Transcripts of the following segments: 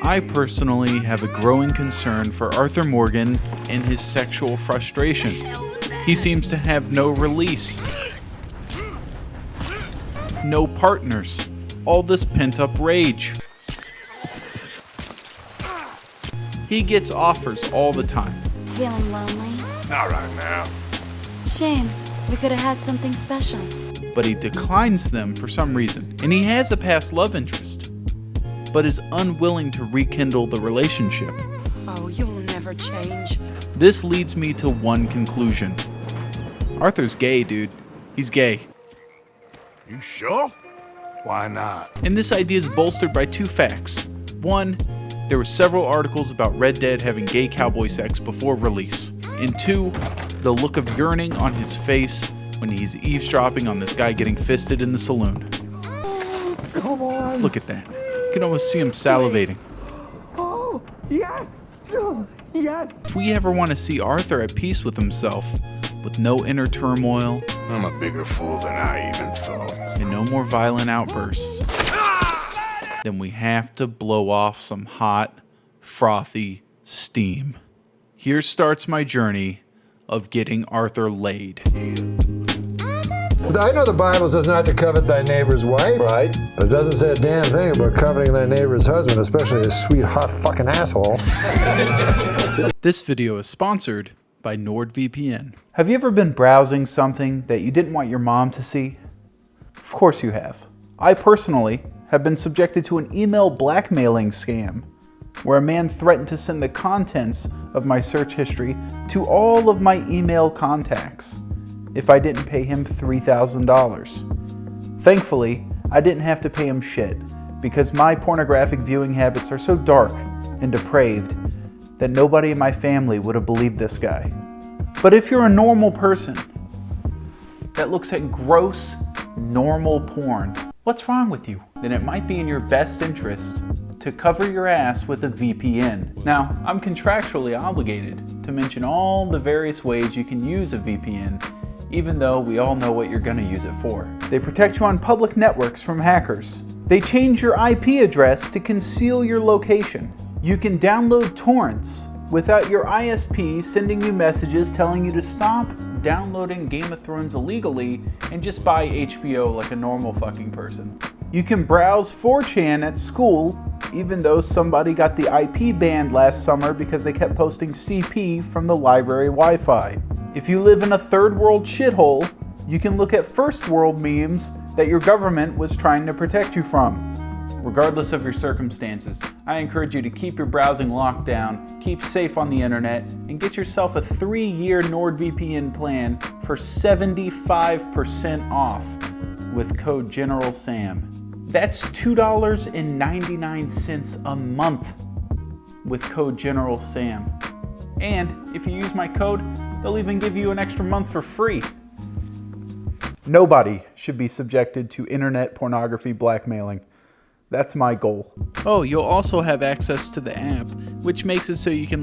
I personally have a growing concern for Arthur Morgan and his sexual frustration. He seems to have no release, no partners, all this pent-up rage. He gets offers all the time. Feeling lonely? Not right now. Shame. We could have had something special. But he declines them for some reason. And he has a past love interest, but is unwilling to rekindle the relationship. Oh, you'll never change. This leads me to one conclusion. Arthur's gay, dude. He's gay. You sure? Why not? And this idea is bolstered by two facts. One, there were several articles about Red Dead having gay cowboy sex before release. And two, the look of yearning on his face when he's eavesdropping on this guy getting fisted in the saloon. Come on. Look at that. You can almost see him salivating. Oh, yes. Yes. If we ever want to see Arthur at peace with himself, with no inner turmoil, I'm a bigger fool than I even thought. and no more violent outbursts, then we have to blow off some hot, frothy steam. Here starts my journey of getting Arthur laid. I know the Bible says not to covet thy neighbor's wife. Right. But it doesn't say a damn thing about coveting thy neighbor's husband, especially a sweet, hot fucking asshole. This video is sponsored by NordVPN. Have you ever been browsing something that you didn't want your mom to see? Of course you have. I personally have been subjected to an email blackmailing scam where a man threatened to send the contents of my search history to all of my email contacts if I didn't pay him $3,000. Thankfully, I didn't have to pay him shit because my pornographic viewing habits are so dark and depraved that nobody in my family would have believed this guy. But if you're a normal person that looks at gross, normal porn, what's wrong with you? Then it might be in your best interest to cover your ass with a VPN. Now, I'm contractually obligated to mention all the various ways you can use a VPN, even though we all know what you're gonna use it for. They protect you on public networks from hackers. They change your IP address to conceal your location. You can download torrents without your ISP sending you messages telling you to stop downloading Game of Thrones illegally and just buy HBO like a normal fucking person. You can browse 4chan at school even though somebody got the IP banned last summer because they kept posting CP from the library Wi-Fi. If you live in a third world shithole, you can look at first world memes that your government was trying to protect you from. Regardless of your circumstances, I encourage you to keep your browsing locked down, keep safe on the internet, and get yourself a 3-year NordVPN plan for 75% off with code GeneralSam. That's $2.99 a month with code GeneralSam. And if you use my code, they'll even give you an extra month for free. Nobody should be subjected to internet pornography blackmailing. That's my goal. Oh, you'll also have access to the app, which makes it so you can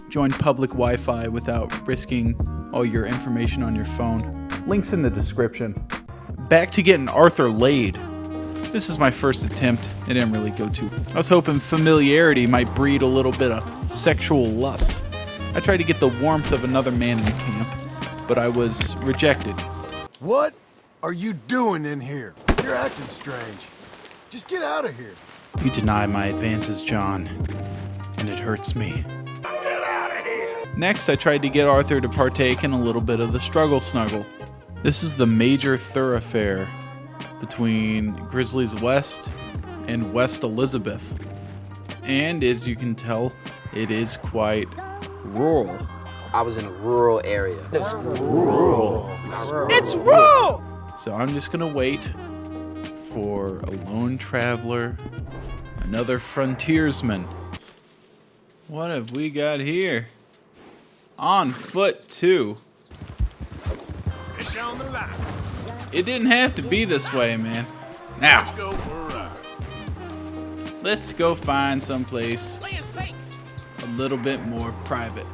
join public Wi-Fi without risking all your information on your phone. Links in the description. Back to getting Arthur laid. This is my first attempt. It didn't really go too. I was hoping familiarity might breed a little bit of sexual lust. I tried to get the warmth of another man in the camp, but I was rejected. What are you doing in here? You're acting strange. Just get out of here. You deny my advances, John, and it hurts me. Get out of here. Next, I tried to get Arthur to partake in a little bit of the struggle snuggle. This is the major thoroughfare between Grizzlies West and West Elizabeth. And as you can tell, it is quite rural. I was in a rural area. It's rural. So I'm just gonna wait for a lone traveler, another frontiersman. What have we got here? On foot too. Fish on the line. It didn't have to be this way, man. Now, Let's go for a ride. let's go find someplace a little bit more private.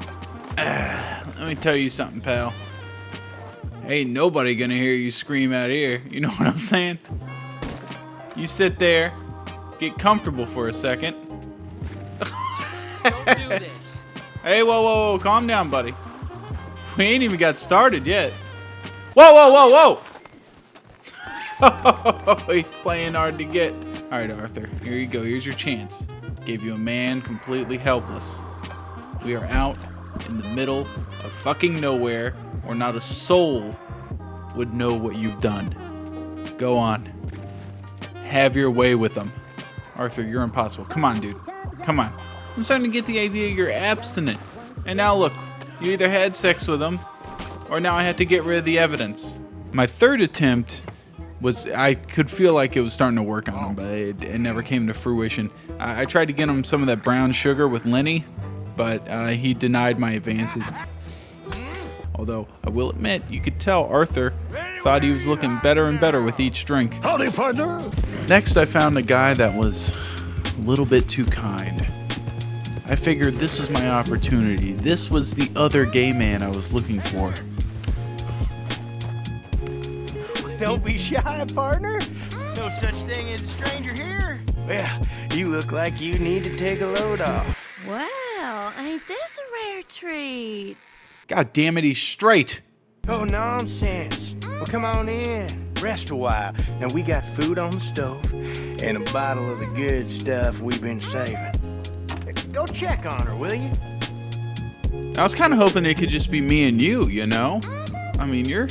Let me tell you something, pal. Ain't nobody gonna hear you scream out here. You know what I'm saying? You sit there, get comfortable for a second. Don't do this. Hey, whoa, calm down, buddy. We ain't even got started yet. Whoa. He's playing hard to get. All right, Arthur, here you go. Here's your chance. Gave you a man completely helpless. We are out in the middle of fucking nowhere where not a soul would know what you've done. Go on. Have your way with them. Arthur, you're impossible. Come on, dude. Come on. I'm starting to get the idea you're abstinent. And now look, you either had sex with him, or now I have to get rid of the evidence. My third attempt was, I could feel like it was starting to work on him, but it never came to fruition. I tried to get him some of that brown sugar with Lenny, but he denied my advances. Although, I will admit, you could tell Arthur thought he was looking better and better with each drink. Howdy, partner. Next, I found a guy that was a little bit too kind. I figured this was my opportunity. This was the other gay man I was looking for. Don't be shy, partner. No such thing as a stranger here. Well, you look like you need to take a load off. Well, ain't this a rare treat? God damn it, he's straight. Oh, nonsense. Well, come on in. Rest a while. Now, we got food on the stove and a bottle of the good stuff we've been saving. Go check on her, will you? I was kind of hoping it could just be me and you know? I mean, you're...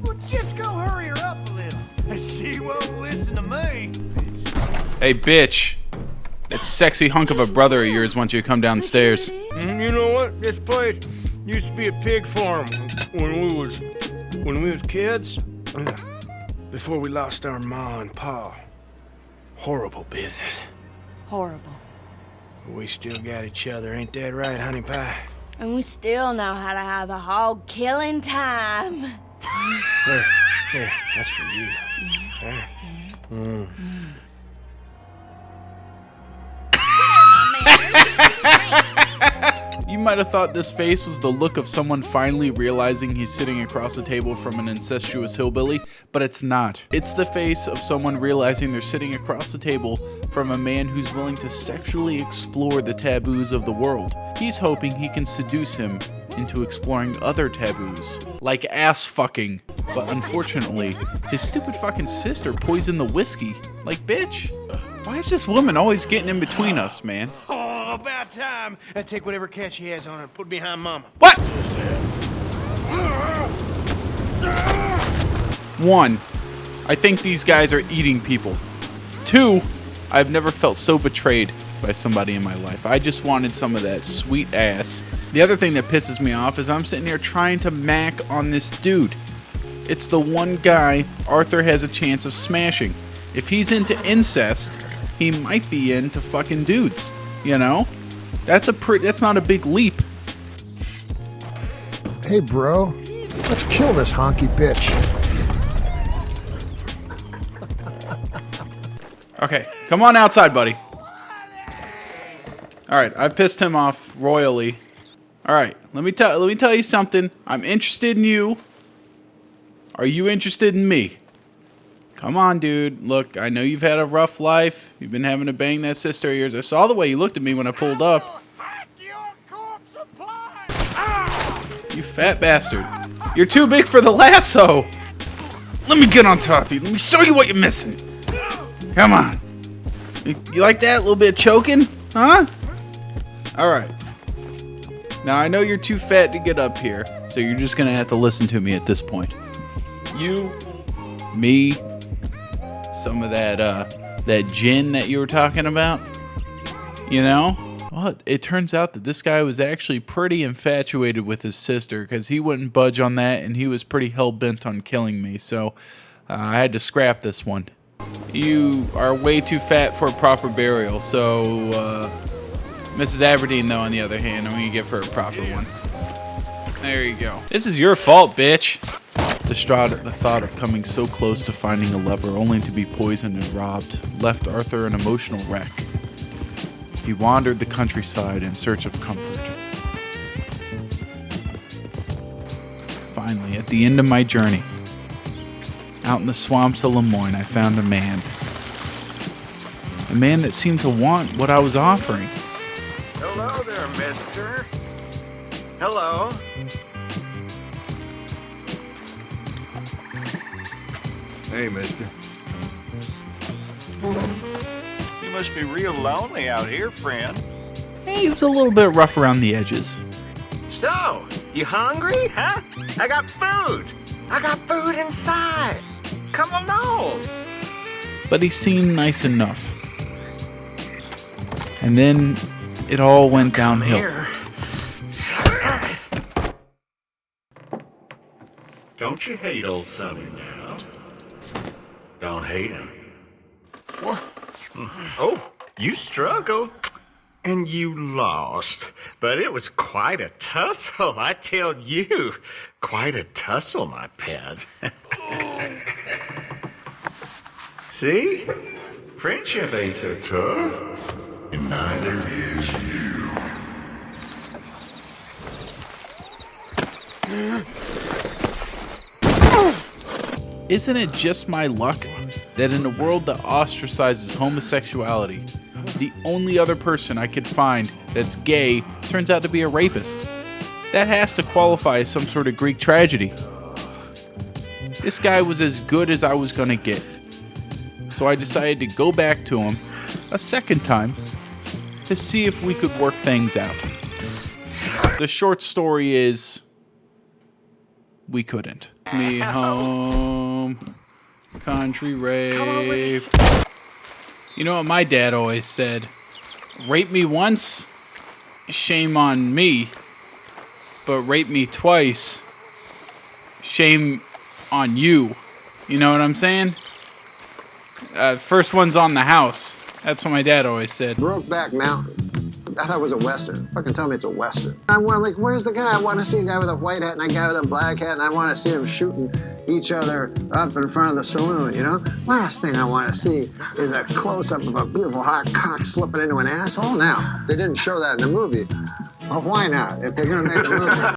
Well, just go hurry her up a little. She won't listen to me. Hey, bitch. That sexy hunk of a brother of yours wants you to come downstairs. You know what? This place used to be a pig farm when we was kids. Before we lost our ma and pa. Horrible business. Horrible. We still got each other, ain't that right, honey pie? And we still know how to have a hog killing time. Here, that's for you. There. You might have thought this face was the look of someone finally realizing he's sitting across the table from an incestuous hillbilly, but it's not. It's the face of someone realizing they're sitting across the table from a man who's willing to sexually explore the taboos of the world. He's hoping he can seduce him into exploring other taboos, like ass fucking. But unfortunately, his stupid fucking sister poisoned the whiskey. Like, bitch, why is this woman always getting in between us, man? Oh, about time. I take whatever cat she has on her and put it behind Mama. What? One, I think these guys are eating people. Two, I've never felt so betrayed by somebody in my life. I just wanted some of that sweet ass. The other thing that pisses me off is I'm sitting here trying to mac on this dude. It's the one guy Arthur has a chance of smashing. If he's into incest, he might be into fucking dudes. You know? That's not a big leap. Hey, bro. Let's kill this honky bitch. Okay, come on outside, buddy. Alright, I pissed him off royally. Alright, let me tell you something. I'm interested in you. Are you interested in me? Come on, dude. Look, I know you've had a rough life. You've been having to bang that sister of yours. I saw the way you looked at me when I pulled up. You fat bastard. You're too big for the lasso. Let me get on top of you. Let me show you what you're missing. Come on. You like that? A little bit of choking? Huh? Alright. Now, I know you're too fat to get up here, so you're just gonna have to listen to me at this point. You, me, some of that gin that you were talking about, you know? Well, it turns out that this guy was actually pretty infatuated with his sister because he wouldn't budge on that, and he was pretty hell-bent on killing me, so I had to scrap this one. You are way too fat for a proper burial, so Mrs. Aberdeen, though, on the other hand, I'm gonna give her a proper one. There you go. This is your fault, bitch. Distraught at the thought of coming so close to finding a lover only to be poisoned and robbed, left Arthur an emotional wreck. He wandered the countryside in search of comfort. Finally, at the end of my journey, out in the swamps of Lemoyne, I found a man. A man that seemed to want what I was offering. Hello there, mister. Hello. Hey, mister. You must be real lonely out here, friend. He was a little bit rough around the edges. So, you hungry, huh? I got food. I got food inside. Come along. But he seemed nice enough. And then it all went downhill. Here. Don't you hate old Sonny now? Don't hate him. What? Oh, you struggled. And you lost. But it was quite a tussle, I tell you. Quite a tussle, my pet. See? Friendship ain't so tough. And neither is you. Isn't it just my luck that in a world that ostracizes homosexuality, the only other person I could find that's gay turns out to be a rapist? That has to qualify as some sort of Greek tragedy. This guy was as good as I was gonna get. So I decided to go back to him a second time to see if we could work things out. The short story is, we couldn't. Me home, country rape. You know what my dad always said? Rape me once, shame on me. But rape me twice, shame on you. You know what I'm saying? First one's on the house. That's what my dad always said. Brokeback Mountain. I thought it was a Western. Fucking tell me it's a Western. I'm like, where's the guy? I want to see a guy with a white hat and a guy with a black hat, and I want to see them shooting each other up in front of the saloon, you know? Last thing I want to see is a close-up of a beautiful hot cock slipping into an asshole. Now, they didn't show that in the movie. Well, why not? If they're going to make a movie.